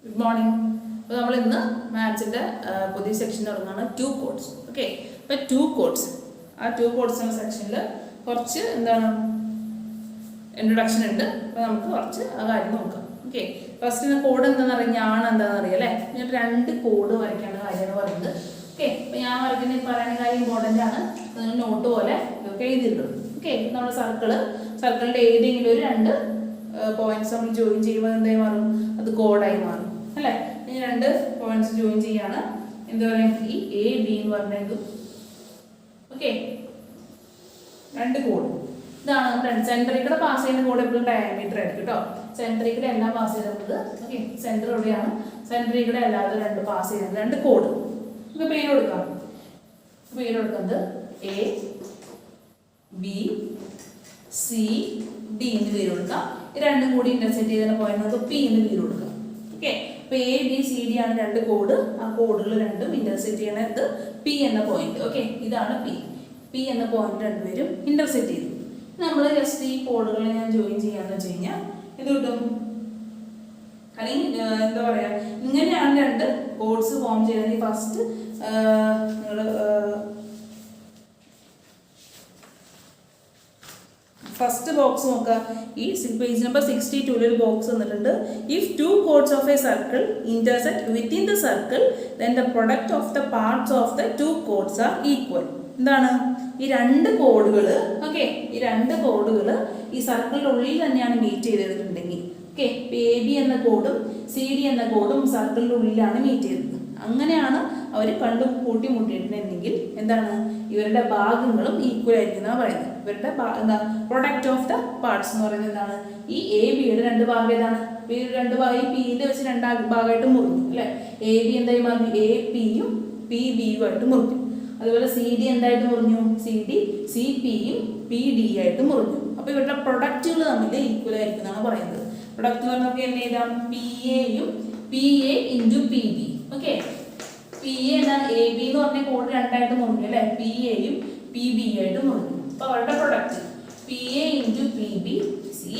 Good morning. അപ്പോൾ നമ്മൾ ഇന്ന് മാത്സിൻ്റെ പുതിയ സെക്ഷൻ തുടങ്ങുകയാണ്, 2 കോഡ്സ്. ഓക്കെ, അപ്പോൾ 2 കോഡ്സ്, ആ 2 കോഡ്സ് എന്ന സെക്ഷനിൽ കുറച്ച് ഇൻട്രൊഡക്ഷൻ ഉണ്ട്. അപ്പോൾ നമുക്ക് കുറച്ച് ആ കാര്യം നോക്കാം. ഓക്കെ, ഫസ്റ്റ് കോഡ് എന്താണെന്ന് അറിയാം, ഞാൻ എന്താണെന്ന് അറിയാം അല്ലേ. ഞാൻ 2 കോഡ് വരയ്ക്കേണ്ട കാര്യമാണ് പറയുന്നത്. ഓക്കെ, അപ്പോൾ ഞാൻ വരയ്ക്കുന്ന പറയുന്ന കാര്യം ഇമ്പോർട്ടൻ്റ് ആണ്. നിങ്ങൾ നോട്ട് പോലെ ഇതൊക്കെ എഴുതിയിട്ടുണ്ട്. ഓക്കെ, നമ്മുടെ സർക്കിളിൻ്റെ ഏതെങ്കിലും ഒരു 2 പോയിന്റ്സ് നമ്മൾ ജോയിൻ ചെയ്യുമ്പോൾ എന്തായി മാറും, അത് കോഡായി മാറും അല്ലേ. ഈ 2 പോയിന്റ്സ് ജോയിൻ ചെയ്യാണ് എന്താ പറയുക, ഈ എ ബി എന്ന് പറഞ്ഞത്. ഓക്കെ, 2 കോഡ് ഇതാണ് നമ്മുടെ സെൻറ്ററിൽ കൂടെ പാസ് ചെയ്യുന്ന കോഡ്. എപ്പോഴും ഡയമീറ്റർ ആയിരിക്കും കേട്ടോ. സെൻറ്ററിൽ കൂടെ എല്ലാം പാസ് ചെയ്തിട്ടുണ്ട്. ഓക്കെ, സെൻറ്റർ എവിടെയാണ്, സെൻറ്ററിൽ കൂടെ അല്ലാതെ 2 പാസ് ചെയ്യുന്നത് 2 കോഡ്. നമുക്ക് പേര് കൊടുക്കാം. പേര് കൊടുക്കുന്നത് എ ബി സി ഡി എന്ന് പേര് കൊടുക്കാം. ഈ 2 കൂടി ഇന്റർസെക്ട് ചെയ്തതിന് പോയിന്റ് പി എന്ന് പേര് കൊടുക്കാം. ഓക്കെ, അപ്പോൾ എ ബി സി ഡി ആണ് 2 കോഡ്. ആ കോഡുകൾ 2ഉം ഇന്റർസെക്ട് ചെയ്യണത് പി എന്ന പോയിന്റ്. ഓക്കെ, ഇതാണ് പി എന്ന പോയിന്റ് 2 പേരും ഇന്റർസെക്ട് ചെയ്തു. നമ്മൾ ജസ്റ്റ് ഈ കോഡുകളെ ഞാൻ ജോയിൻ ചെയ്യാന്ന് വെച്ച് കഴിഞ്ഞാൽ ഇത് കിട്ടും. അല്ലെങ്കിൽ എന്താ പറയുക, ഇങ്ങനെയാണ് 2 കോഡ്സ് ഫോം ചെയ്യുന്നത്. ഫസ്റ്റ് നിങ്ങൾ ഫസ്റ്റ് ബോക്സ് നോക്കുക. ഈ പേജ് നമ്പർ 62 ഒരു ബോക്സ് തന്നിട്ടുണ്ട്. If 2 chords of a circle intersect within the circle then the product of the parts of the 2 chords are equal. എന്താണ് ഈ 2 കോഡുകൾ? ഓക്കെ, ഈ 2 കോഡുകൾ ഈ സർക്കിളിൻ്റെ ഉള്ളിൽ തന്നെയാണ് മീറ്റ് ചെയ്തിട്ടുണ്ടെങ്കിൽ, ഓക്കെ, എ ബി എന്ന കോഡും സി ഡി എന്ന കോഡും സർക്കിളിൻ്റെ ഉള്ളിലാണ് മീറ്റ് ചെയ്തത്. അങ്ങനെയാണ് അവർ കൂട്ടിമുട്ടിയിട്ടുണ്ടെങ്കിൽ എന്താണ്, ഇവരുടെ ഭാഗങ്ങളും ഈക്വൽ ആയിരിക്കുന്നതാണ് പറയുന്നത്. ഇവരുടെ പ്രൊഡക്റ്റ് ഓഫ് ദ പാർട്സ് എന്ന് പറയുന്നത് എന്താണ്, ഈ എ ബിയുടെ 2 ഭാഗം ഏതാണ്, 2 ഭാഗം ഈ പിയിൽ വെച്ച് 2 ഭാഗമായിട്ട് മുറിഞ്ഞു അല്ലേ. എ ബി എന്തായി മാറി, എ പിയും പി ബിയും ആയിട്ട് മുറിഞ്ഞു. അതുപോലെ സി ഡി എന്തായിട്ട് മുറിഞ്ഞു, സി ഡി സി പിയും പി ഡി ആയിട്ട് മുറിഞ്ഞു. അപ്പോൾ ഇവരുടെ പ്രൊഡക്റ്റുകൾ തമ്മിൽ ഈക്വൽ ആയിരിക്കുന്നതാണ് പറയുന്നത്. പ്രൊഡക്റ്റ് എന്ന് പറഞ്ഞാൽ എന്ത് ചെയ്താൽ പി എയും P A into P B. Okay, P A എന്താണ്, എ ബി എന്ന് പറഞ്ഞ കോഡ് 2ആയിട്ട് മുറിഞ്ഞു അല്ലേ, പി എയും പി ബി ആയിട്ട് മുറിഞ്ഞു. അപ്പോൾ അവരുടെ product P A into P B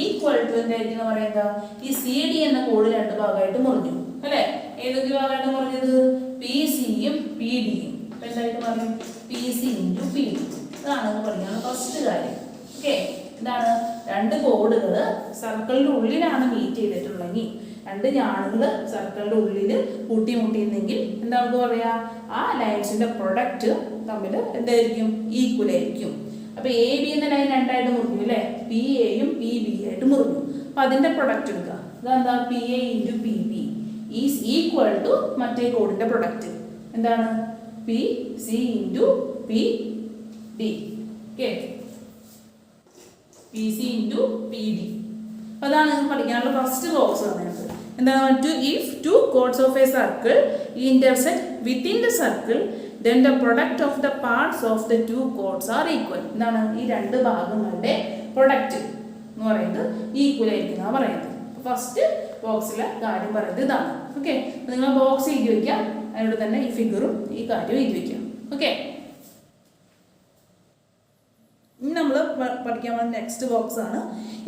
equal to എന്തായിരിക്കും പറയുന്നത്, ഈ സി ഡി എന്ന കോഡ് 2 ഭാഗമായിട്ട് മുറിഞ്ഞു അല്ലേ. ഏതൊക്കെ ഭാഗമായിട്ട് മുറിഞ്ഞത്, പി സിയും പി ഡിയും. അപ്പോൾ എന്തായിട്ട് പറയും, P C into P D. അതാണ് പഠിക്കാനുള്ള ഫസ്റ്റ് കാര്യം. ഓക്കെ, എന്താണ് 2 കോഡുകൾ സർക്കിളിൻ്റെ ഉള്ളിലാണ് മീറ്റ് ചെയ്തിട്ടുള്ളെങ്കിൽ, 2 ഞാണുകൾ സർക്കിളിൻ്റെ ഉള്ളിൽ കൂട്ടിമുട്ടിയിരുന്നെങ്കിൽ എന്താ നമുക്ക് പറയാ, ആ ലൈൻസിന്റെ പ്രൊഡക്റ്റ് തമ്മിൽ എന്തായിരിക്കും, ഈക്വൽ ആയിരിക്കും. അപ്പൊ എ ബി എന്ന ലൈൻ 2ആയിട്ട് മുറിഞ്ഞു അല്ലേ, പി എയും പി ബി ആയിട്ട് മുറിഞ്ഞു. അപ്പൊ അതിന്റെ പ്രൊഡക്റ്റ് എടുക്കുക. അതെന്താ, P A into P B is equal to മറ്റേ കോഡിന്റെ പ്രൊഡക്റ്റ് എന്താണ്, P C into P D. Okay, P C into P D. അപ്പോൾ അതാണ് നിങ്ങൾക്ക് പഠിക്കാനുള്ള ഫസ്റ്റ് ബോക്സ് പറയുന്നത്. എന്താണ്, if 2 chords of a circle intersect within the circle then the product of the parts of the 2 codes are equal. എന്താണ്, ഈ 2 ഭാഗങ്ങളുടെ product എന്ന് പറയുന്നത് ഈക്വൽ ആയിരിക്കുന്നതാണ് പറയുന്നത്. ഫസ്റ്റ് ബോക്സിലെ കാര്യം പറയുന്നത് ഇതാണ്. ഓക്കെ, നിങ്ങൾ ബോക്സ് എഴുതി വയ്ക്കാം, അതിനോട് തന്നെ ഈ ഫിഗറും ഈ കാര്യവും എഴുതി വയ്ക്കാം. ഓക്കെ, ഇനി നമ്മൾ പഠിക്കാൻ പോകുന്ന നെക്സ്റ്റ് ബോക്സ് ആണ്.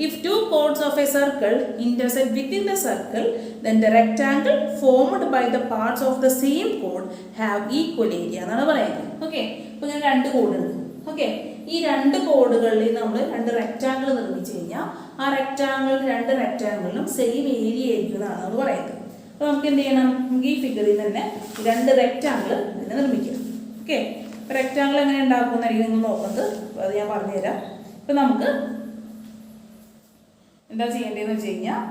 If 2 chords of a circle intersect within the circle then the rectangle formed by the parts of the same code have equal area എന്നാണ് പറയുന്നത്. ഓക്കെ, അപ്പോൾ ഇങ്ങനെ 2 കോഡുണ്ട്. ഓക്കെ, ഈ 2 കോഡുകളിൽ നമ്മൾ 2 റെക്റ്റാങ്കിൾ നിർമ്മിച്ചു കഴിഞ്ഞാൽ ആ 2 റെക്റ്റാങ്കിളിനും സെയിം ഏരിയ ആയിരിക്കുന്നതാണ് എന്ന് പറയുന്നത്. അപ്പോൾ നമുക്ക് എന്ത് ചെയ്യണം, നമുക്ക് ഈ ഫിഗറിൽ തന്നെ 2 റെക്റ്റാങ്കിൾ ഇതിനെ നിർമ്മിക്കാം. ഓക്കെ, അപ്പോൾ റെക്റ്റാങ്കിൾ എങ്ങനെ ഉണ്ടാക്കുമെന്നായിരിക്കും നിങ്ങൾ നോക്കുന്നത്. അപ്പോൾ അത് ഞാൻ പറഞ്ഞുതരാം. ഇപ്പോൾ നമുക്ക് എന്താ ചെയ്യേണ്ടതെന്ന് വെച്ച് കഴിഞ്ഞാൽ,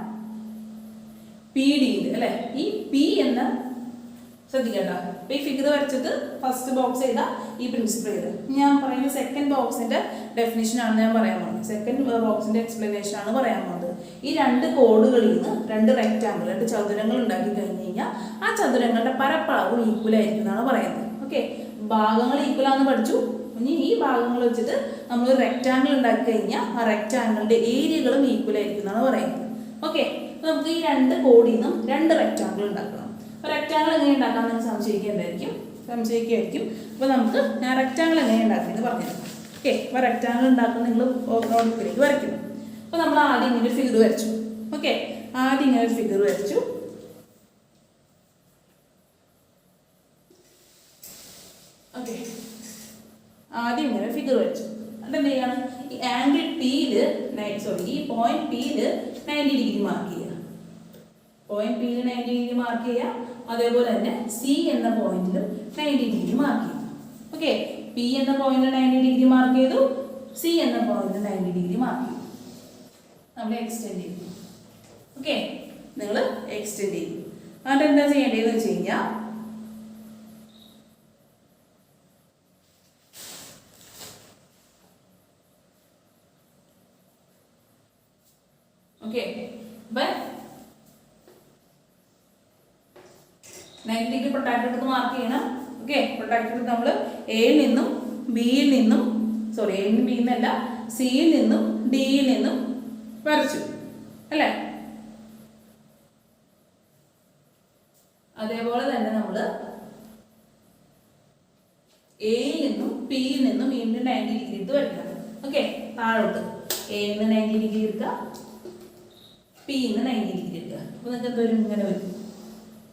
പി ഡി അല്ലേ, ഈ പി എന്ന ശ്രദ്ധിക്കണ്ട. അപ്പോൾ ഈ ഫിഗർ വരച്ചിട്ട് ഫസ്റ്റ് ബോക്സ് ചെയ്താൽ ഈ പ്രിൻസിപ്പിൾ ചെയ്ത് ഞാൻ പറയുന്നത് സെക്കൻഡ് ബോക്സിന്റെ ഡെഫിനിഷൻ ആണ് ഞാൻ പറയാൻ പോകുന്നത്. സെക്കൻഡ് ബോക്സിന്റെ എക്സ്പ്ലനേഷൻ ആണ് പറയാൻ പോകുന്നത്. ഈ 2 കോഡുകളിൽ നിന്ന് 2 റെക്റ്റാങ്കിൾ 2 ചതുരങ്ങൾ ഉണ്ടാക്കി കഴിഞ്ഞ് കഴിഞ്ഞാൽ ആ ചതുരങ്ങളുടെ പരപ്പളവും ഈക്വൽ ആയിരിക്കും എന്നാണ് പറയുന്നത്. ഓക്കെ, ഭാഗങ്ങൾ ഈക്വൽ ആണെന്ന് പഠിച്ചു. ഇനി ഈ ഭാഗങ്ങൾ വെച്ചിട്ട് നമ്മൾ റെക്റ്റാങ്കിൾ ഉണ്ടാക്കി കഴിഞ്ഞാൽ ആ റെക്റ്റാങ്കിളിന്റെ ഏരിയകളും ഈക്വൽ ആയിരിക്കും എന്നാണ് പറയുന്നത്. ഓക്കെ, അപ്പോൾ നമുക്ക് ഈ 2 കോഡിൽ നിന്നും 2 റെക്റ്റാങ്കിൾ ഉണ്ടാക്കണം. അപ്പോൾ റെക്റ്റാങ്കിൾ എങ്ങനെ ഉണ്ടാക്കാൻ നിങ്ങൾ സംശയിക്കുമായിരിക്കും. അപ്പോൾ നമുക്ക് ഞാൻ റെക്റ്റാങ്കിൾ എങ്ങനെ ഉണ്ടാക്കുന്നത് പറഞ്ഞുതരാം. ഓക്കെ, അപ്പോൾ റെക്റ്റാങ്കിൾ ഉണ്ടാക്കുന്ന നിങ്ങൾ നോട്ട്ബുക്കിലേക്ക് വരയ്ക്കുന്നു. അപ്പോൾ നമ്മൾ ആദ്യം ഇങ്ങനെ ഒരു ഫിഗർ വരച്ചു. ഓക്കെ, ആദ്യം ഇങ്ങനെ ഒരു ഫിഗർ വരച്ചു. ഫിഗർ വെച്ചു. എന്നിട്ട് എന്ത് ചെയ്യാണ്, ഈ ആംഗിൾ പിയില് ഈ പോയിന്റ് പിയില് 90 ഡിഗ്രി മാർക്ക് ചെയ്യുക. പോയിന്റ് പിയിൽ 90 ഡിഗ്രി മാർക്ക് ചെയ്യുക. അതേപോലെ തന്നെ സി എന്ന പോയിന്റിലും 90 ഡിഗ്രി മാർക്ക് ചെയ്തു. ഓക്കെ, പി എന്ന പോയിന്റിൽ 90 ഡിഗ്രി മാർക്ക് ചെയ്തു, സി എന്ന പോയിന്റിൽ 90 ഡിഗ്രി മാർക്ക് ചെയ്തു. നമ്മൾ എക്സ്റ്റെൻഡ് ചെയ്തു. ഓക്കെ, നിങ്ങൾ എക്സ്റ്റെൻഡ് ചെയ്തു. എന്നിട്ട് എന്താ ചെയ്യേണ്ടതെന്ന് വെച്ച് കഴിഞ്ഞാൽ ഓക്കെ, അപ്പം 90 ഡിഗ്രി പ്രൊട്ടാക്ടർ എടുത്ത് മാർക്ക് ചെയ്യണം. ഓക്കെ, പ്രൊട്ടാക്ടർ എടുത്ത് നമ്മൾ എയിൽ നിന്നും ബിയിൽ നിന്നും എയിൽ നിന്നും ബിയിൽ നിന്നല്ല സിയിൽ നിന്നും ഡിയിൽ നിന്നും വരച്ചു അല്ലേ. അതേപോലെ തന്നെ നമ്മൾ എയിൽ നിന്നും പിയിൽ നിന്നും വീണ്ടും 90 ഡിഗ്രി എടുത്ത് വരയ്ക്കണം. ഓക്കെ, താഴോട്ട് എയിൽ നിന്ന് 90 ഡിഗ്രി എടുക്കുക, പിയിൽ നിന്ന് 90 ഡിഗ്രി എടുക്കുക. അപ്പോൾ നിങ്ങൾക്ക് എന്തോരും ഇങ്ങനെ വരും.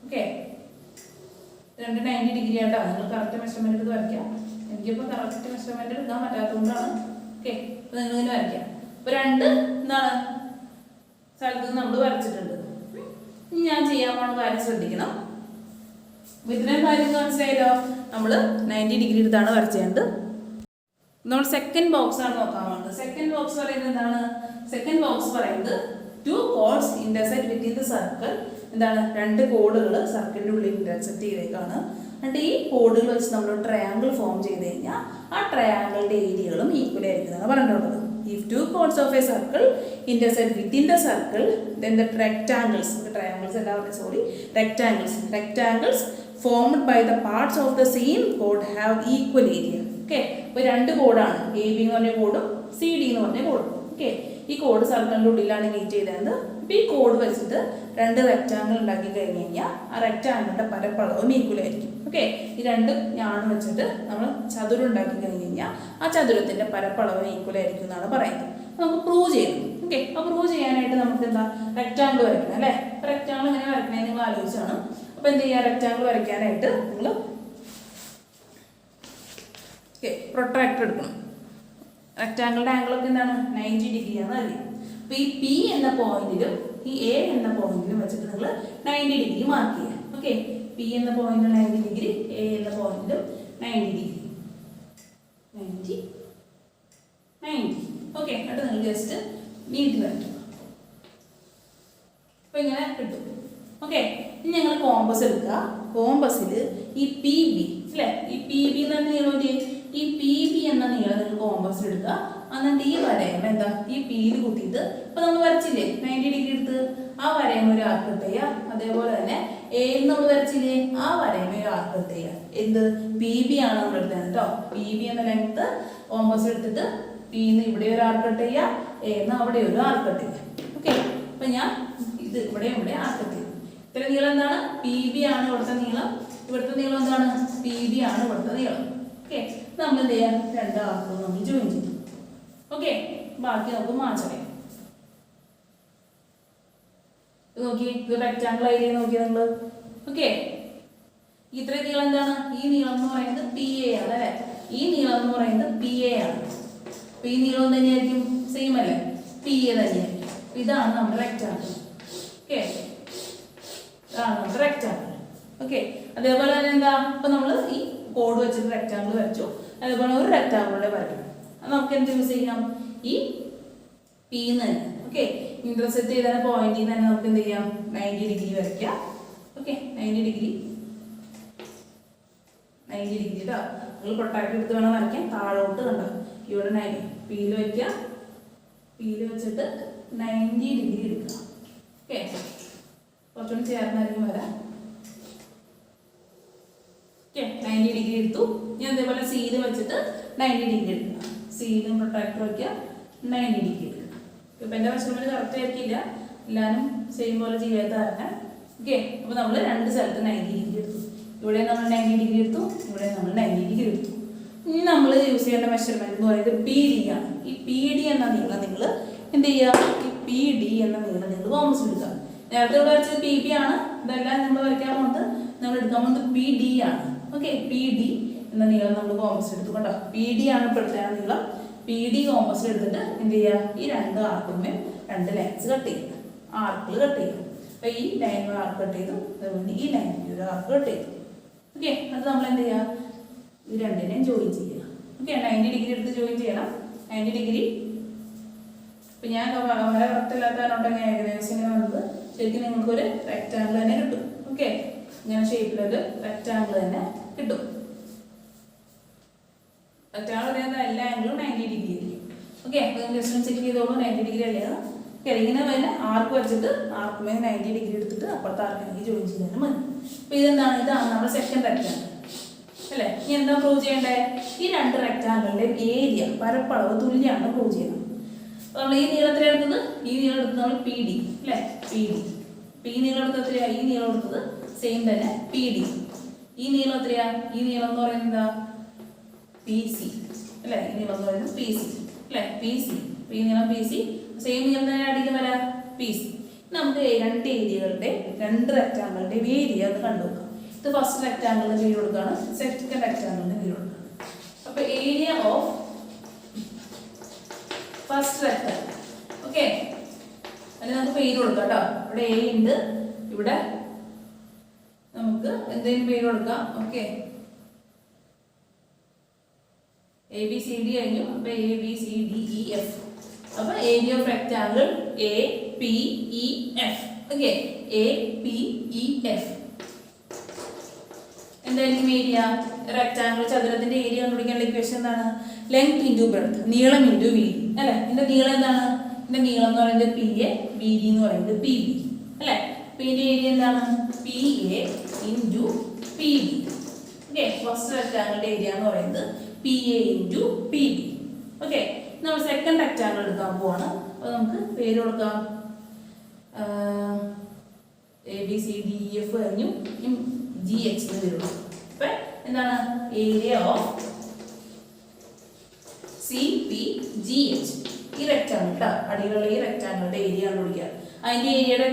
ഓക്കെ, രണ്ട് 90 ഡിഗ്രി ആയിട്ടോ. നിങ്ങൾ കറക്റ്റ് മെഷർമെന്റ് എടുത്ത് വരയ്ക്കാം. എനിക്കിപ്പോൾ കറക്റ്റ് മെഷർമെന്റ് എടുക്കാൻ പറ്റാത്തതുകൊണ്ടാണ്. ഓക്കെ, അപ്പോൾ നിങ്ങൾ ഇങ്ങനെ വരയ്ക്കാം. അപ്പോൾ രണ്ട് എന്താണ് സ്ഥലത്ത് നമ്മൾ വരച്ചിട്ടുണ്ട്. ഞാൻ ചെയ്യാൻ പോണ കാര്യം ശ്രദ്ധിക്കണം. അപ്പോൾ ഇത്രയും കാര്യം മനസ്സിലായല്ലോ. നമ്മൾ 90 ഡിഗ്രി എടുത്താണ് വരച്ചത്. നമ്മൾ സെക്കൻഡ് ബോക്സ് ആണ് നോക്കാൻ പോകുന്നത്. സെക്കൻഡ് ബോക്സ് പറയുന്നത് എന്താണ്? സെക്കൻഡ് ബോക്സ് പറയുന്നത് 2 chords intersect within the circle. എന്താണ്, രണ്ട് കോഡുകൾ സർക്കിളിൻ്റെ ഉള്ളിൽ ഇന്റർസെക്ട് ചെയ്തേക്കാണ്. എന്നിട്ട് ഈ കോഡുകൾ വെച്ച് നമ്മൾ ട്രയാങ്കിൾ ഫോം ചെയ്ത് കഴിഞ്ഞാൽ ആ ട്രയാങ്കിളിൻ്റെ ഏരിയകളും ഈക്വൽ ആയിരിക്കുന്നതാണ് പറഞ്ഞിട്ടുള്ളത്. If 2 chords of a circle intersect within the circle, then the rectangles formed by the parts of the same chord have equal area. Okay, അപ്പോൾ രണ്ട് കോഡാണ്, എ ബി എന്ന് പറഞ്ഞ കോഡും സി ഡി എന്ന് പറഞ്ഞ കോഡും. ഓക്കെ, ഈ കോഡ് സർക്കിളിൻ്റെ ഉള്ളിലാണ് മീറ്റ് ചെയ്തത്. അപ്പോൾ ഈ കോഡ് വെച്ചിട്ട് രണ്ട് റെക്റ്റാങ്കിൾ ഉണ്ടാക്കി കഴിഞ്ഞ് കഴിഞ്ഞാൽ ആ റെക്റ്റാങ്കിളിൻ്റെ പരപ്പളവും ഈക്വൽ ആയിരിക്കും. ഓക്കെ, ഈ രണ്ട് ഞാണ് വെച്ചിട്ട് നമ്മൾ ചതുരം ഉണ്ടാക്കി കഴിഞ്ഞ് കഴിഞ്ഞാൽ ആ ചതുരത്തിൻ്റെ പരപ്പളവും ഈക്വൽ ആയിരിക്കും എന്നാണ് പറയുന്നത്. നമുക്ക് പ്രൂവ് ചെയ്യണം. ഓക്കെ, അപ്പോൾ പ്രൂവ് ചെയ്യാനായിട്ട് നമുക്ക് എന്താ റെക്റ്റാങ്കിൾ വരയ്ക്കണം അല്ലേ. അപ്പോൾ റെക്റ്റാങ്കിൾ എങ്ങനെ വരയ്ക്കണമെന്ന് നിങ്ങൾ ആലോചിച്ചാണ്. അപ്പോൾ എന്ത് ചെയ്യുക, റെക്റ്റാങ്കിൾ വരയ്ക്കാനായിട്ട് നിങ്ങൾ പ്രൊട്രാക്ടർ എടുക്കണം. റെക്റ്റാങ്കിളുടെ ആംഗിളൊക്കെ എന്താണ് 90 ഡിഗ്രി ആണ് അറിയാം. അപ്പോൾ ഈ പി എന്ന പോയിന്റിലും ഈ എ എന്ന പോയിന്റിലും വെച്ചിട്ട് നിങ്ങൾ 90 ഡിഗ്രി മാർക്ക് ചെയ്യുക. ഓക്കെ, പി എന്ന പോയിന്റിൽ 90 ഡിഗ്രി, എ എന്ന പോയിന്റിലും 90 ഡിഗ്രി, 90. ഓക്കെ, എന്നിട്ട് നിങ്ങൾ ജസ്റ്റ് നീട്ടി വരയ്ക്കുക. അപ്പോൾ ഇങ്ങനെ കിട്ടും. ഓക്കെ, ഇനി ഞങ്ങൾ കോമ്പസ് എടുക്കുക. കോമ്പസിൽ ഈ പി ബി അല്ലേ, ഈ പി ബി എന്ന നീളം, ഈ പി ബി എന്ന നീളം നിങ്ങൾ കോമ്പസ് എടുക്കുക. എന്നിട്ട് ഈ വരയം എന്താ, ഈ പിയിൽ കുത്തിയിട്ട് ഇപ്പൊ നമ്മൾ വരച്ചില്ലേ 90 ഡിഗ്രി എടുത്ത്, ആ വരയം ഒരു ആർക്ക് ഇട്ട് ചെയ്യുക. അതേപോലെ തന്നെ എയിൽ നമ്മൾ വരച്ചില്ലേ, ആ വരയം ഒരു ആർക്ക് ഇട്ട് ചെയ്യുക. എന്ത്, പി ബി ആണ് നമ്മൾ എടുത്തത് കേട്ടോ. പി ബി എന്ന ലെങ്ത് കോമ്പസ് എടുത്തിട്ട് പിന്ന് ഇവിടെ ഒരു ആർക്ക് ഇട്ട് ചെയ്യുക, എന്ന് അവിടെ ഒരു ആർക്ക് ഇട്ട് ചെയ്യുക. ഓക്കെ, അപ്പൊ ഞാൻ ഇത് ഇവിടെ ആർക്ക് ഇട്ട് ചെയ്യും. ഇത്ര നീളം എന്താണ്, പി ബി ആണ് ഇവിടുത്തെ നീളം. ഇവിടുത്തെ നീളം എന്താണ്, പി ബി ആണ് ഇവിടുത്തെ നീളം. ഓക്കെ, നമ്മൾ എന്ത് ചെയ്യാം, രണ്ട് ആർക്കും നമ്മൾ ജോയിൻ ചെയ്യും. ഓക്കെ, ബാക്കി നമുക്ക് മാറ്റാം. നോക്കി, ഇത് റെക്റ്റാങ്കിൾ ഏരിയ നോക്കി നിങ്ങൾ. ഓക്കെ, ഇത്ര നീളം എന്താണ്, ഈ നീളം എന്ന് പറയുന്നത് പി എ ആണ് അല്ലേ. ഈ നീളം എന്ന് പറയുന്നത് പി എ ആണ്. അപ്പൊ ഈ നീളം തന്നെയായിരിക്കും, സെയിം അല്ലേ, പി എ തന്നെയായിരിക്കും. ഇതാണ് നമ്മുടെ റെക്റ്റാങ്കിൾ. ഓക്കെ, ഇതാണ് നമ്മുടെ റെക്റ്റാങ്കിൾ. ഓക്കെ, അതേപോലെ തന്നെ എന്താ, ഇപ്പൊ നമ്മൾ ഈ കോഡ് വെച്ചിട്ട് റെക്റ്റാങ്കിൾ വരച്ചു. അതേപോലെ ഒരു റെക്റ്റാങ്കിളിനെ വരയ്ക്കണം. നമുക്ക് എന്ത് യൂസ് ചെയ്യാം, ഈ പി തന്നെ. ഓക്കെ, ഇന്റർസെക്ട് ചെയ്ത പോയിന്റിൽ നിന്ന് തന്നെ നമുക്ക് എന്ത് ചെയ്യാം, 90 ഡിഗ്രി വരയ്ക്കാം. ഓക്കെ, 90 ഡിഗ്രി കേട്ടോ. നിങ്ങൾ പ്രൊട്ടാക്ട് എടുത്ത് വേണം വരയ്ക്കാൻ. താഴോട്ട് കണ്ടോ, ഇവിടെ 90 പിയിൽ വയ്ക്കുക. പിയിൽ വെച്ചിട്ട് 90 ഡിഗ്രി എടുക്കുക. ഓക്കെ, കുറച്ചുകൂടി ചേർന്നായിരിക്കും വരാം. ഓക്കെ, 90 ഡിഗ്രി എടുത്തു. ഞാൻ അതേപോലെ സീല് വെച്ചിട്ട് 90 ഡിഗ്രി എടുക്കുക. സീലും പ്രൊട്ടാക്ടർ വയ്ക്കുക, 90 ഡിഗ്രി എടുക്കുക. ഇപ്പം എൻ്റെ മെഷർമെൻറ്റ് കറക്റ്റ് ആയിരിക്കില്ല, എല്ലാവരും സെയിം പോലെ ചെയ്യാത്തതാണ്. ഓക്കെ, അപ്പോൾ നമ്മൾ രണ്ട് സ്ഥലത്ത് 90 ഡിഗ്രി എടുത്തു. ഇവിടെ നമ്മൾ 90 ഡിഗ്രി എടുത്തു, ഇവിടെ നമ്മൾ 90 ഡിഗ്രി എടുത്തു. ഇനി നമ്മൾ യൂസ് ചെയ്യേണ്ട മെഷർമെൻറ്റ് എന്ന് പറയുന്നത് പി ഡി ആണ്. ഈ പി ഡി എന്ന നീളം നിങ്ങൾ എന്ത് ചെയ്യുക, ഈ പി ഡി എന്ന നീളം നിങ്ങൾ കോമ്പസ് എടുക്കുക. നേരത്തെ ഇവിടെ വരച്ചത് പി ബി ആണ്. ഇതെല്ലാം നമ്മൾ വരയ്ക്കാൻ പോകുന്നത്, നമ്മൾ എടുക്കാൻ പോകുന്നത് പി ഡി ആണ്. ഓക്കെ, പി ഡി എന്ന നീളം നമ്മൾ കോമ്പസിൽ എടുത്തു കൊണ്ടോ. പി ഡി ആണ് ഇപ്പോഴത്തെ നീളം. പി ഡി കോമ്പസിൽ എടുത്തിട്ട് എന്ത് ചെയ്യുക, ഈ രണ്ട് ആർക്കുമേ രണ്ട് ലൈൻസ് കട്ട് ചെയ്യുക, ആർക്കിൽ കട്ട് ചെയ്യുക. അപ്പോൾ ഈ ലൈൻ ആർക്ക് കട്ട് ചെയ്തു, അതുപോലെ ഈ ലൈനിൽ ഒരു ആർക്ക് കട്ട് ചെയ്തു. ഓക്കെ, അത് നമ്മൾ എന്ത് ചെയ്യുക, ഇത് രണ്ടിനെയും ജോയിൻ ചെയ്യുക. ഓക്കെ, 90 ഡിഗ്രി എടുത്ത് ജോയിൻ ചെയ്യണം. 90 ഡിഗ്രി. ഇപ്പം ഞാൻ വര കറക്റ്റില്ലാത്തതുകൊണ്ടാണ് ഞാൻ ഏകദേശം ഇങ്ങനെ വന്നത്. ശരിക്കും നിങ്ങൾക്കൊരു റെക്റ്റാങ്കിൾ തന്നെ കിട്ടും. ഓക്കെ, ഇങ്ങനെ ഷേപ്പിലൊരു റെക്റ്റാങ്കിൾ തന്നെ കിട്ടും. റെക്റ്റാങ്കിൾ പറയുന്നത് എല്ലാ ആംഗിളും 90 ഡിഗ്രി ആയിരിക്കും. ഓക്കെ, അപ്പോൾ നിങ്ങൾ ജസ്റ്റ് ചെക്ക് ചെയ്തോളൂ 90 ഡിഗ്രി അല്ലേ. ഓക്കെ, ഇങ്ങനെ വല്ല ആർക്ക് വെച്ചിട്ട് ആർക്കുമേ 90 ഡിഗ്രി എടുത്തിട്ട് അപ്പുറത്തെ ആർക്കിലേക്ക് ജോയിൻ ചെയ്യാനും മതി. അപ്പോൾ ഇതെന്താണ്, ഇതാണ് നമ്മുടെ സെക്കൻഡ് റെക്റ്റാങ്കിൾ അല്ലേ. ഇനി എന്താ പ്രൂവ് ചെയ്യേണ്ടത്, ഈ രണ്ട് റെക്റ്റാങ്കിളിൻ്റെയും ഏരിയ പരപ്പളവ് തുല്യമാണ് പ്രൂവ് ചെയ്യണം. അപ്പോൾ നമ്മൾ ഈ നീളത്തിലാണ് എടുത്തത്, ഈ നീളം എടുത്തത് നമ്മൾ പി ഡി അല്ലേ, പി ഡി. അപ്പോൾ ഈ നീളം എടുത്തത് എത്രയാണ്, ഈ നീളം എടുത്തത് സെയിം തന്നെ പി ഡി. ഈ നീളം എത്രയാണ്, ഈ നീളം എന്ന് പറയുന്നത് എന്താ, പി സി അല്ലേ. ഈ നീളം എന്ന് പറയുന്നത് പി സി അല്ലേ, പി സി. ഈ നീളം പി സി, സെയിം നീളം തന്നെ അടിക്കാൻ വരാം പി സി. നമുക്ക് രണ്ട് ഏരിയകളുടെ രണ്ട് റെക്റ്റാങ്കിളുടെ ഏരിയ ഒന്ന് കണ്ടുനോക്കാം. ഇത് ഫസ്റ്റ് റെക്റ്റാങ്കിളിന് പേര് കൊടുക്കുകയാണ്, സെക്കൻഡ് റെക്റ്റാങ്കിളിന് പേര് കൊടുക്കുകയാണ്. അപ്പോൾ area of first rectangle. Okay, അതിന് നമുക്ക് പേര് കൊടുക്കാം കേട്ടോ. ഇവിടെ എ ഉണ്ട്, ഇവിടെ നമുക്ക് എന്തെങ്കിലും പേര് കൊടുക്കാം. Okay, A B C D കഴിഞ്ഞു. അപ്പോൾ A B C D E F. അപ്പോൾ area of rectangle A P E F. Okay, A P E F എന്തായിരിക്കും ഏരിയ? റെക്റ്റാങ്കിൾ ചതുരത്തിന്റെ ഏരിയ കണ്ടുപിടിക്കാനുള്ള ഇക്വേഷൻ എന്താണ്? ലെങ്ത് ഇൻറ്റു ബ്രെഡ്ത്ത്, നീളം ഇൻറ്റു വീതി അല്ലേ. ഇതിന്റെ നീളം എന്താണ്? ഇതിന്റെ നീളം എന്ന് പറയുന്നത് പി എ, വീതി എന്ന് പറയുന്നത് പി ബി അല്ലേ. ഇതിന്റെ ഏരിയ എന്താണ്? P A into P B. Okay, first റെക്റ്റാങ്കിളിന്റെ ഏരിയ എന്ന് പറയുന്നത് P A into P B. Okay, നമ്മൾ സെക്കൻഡ് റെക്റ്റാങ്കിൾ എടുക്കാൻ പോവാണ്. അപ്പോൾ നമുക്ക് പേര് കൊടുക്കാം A B C D E F കഴിഞ്ഞു, ജി എച്ച് എന്ന് പേര് കൊടുക്കും. അപ്പം എന്താണ് area of C P G H. ഈ റെക്റ്റാങ്കിൾ കേട്ടോ, അടിയിലുള്ള ഈ റെക്റ്റാങ്കിളുടെ ഏരിയ കണ്ടുപിടിക്കുക. അതിൻ്റെ ഏരിയയുടെ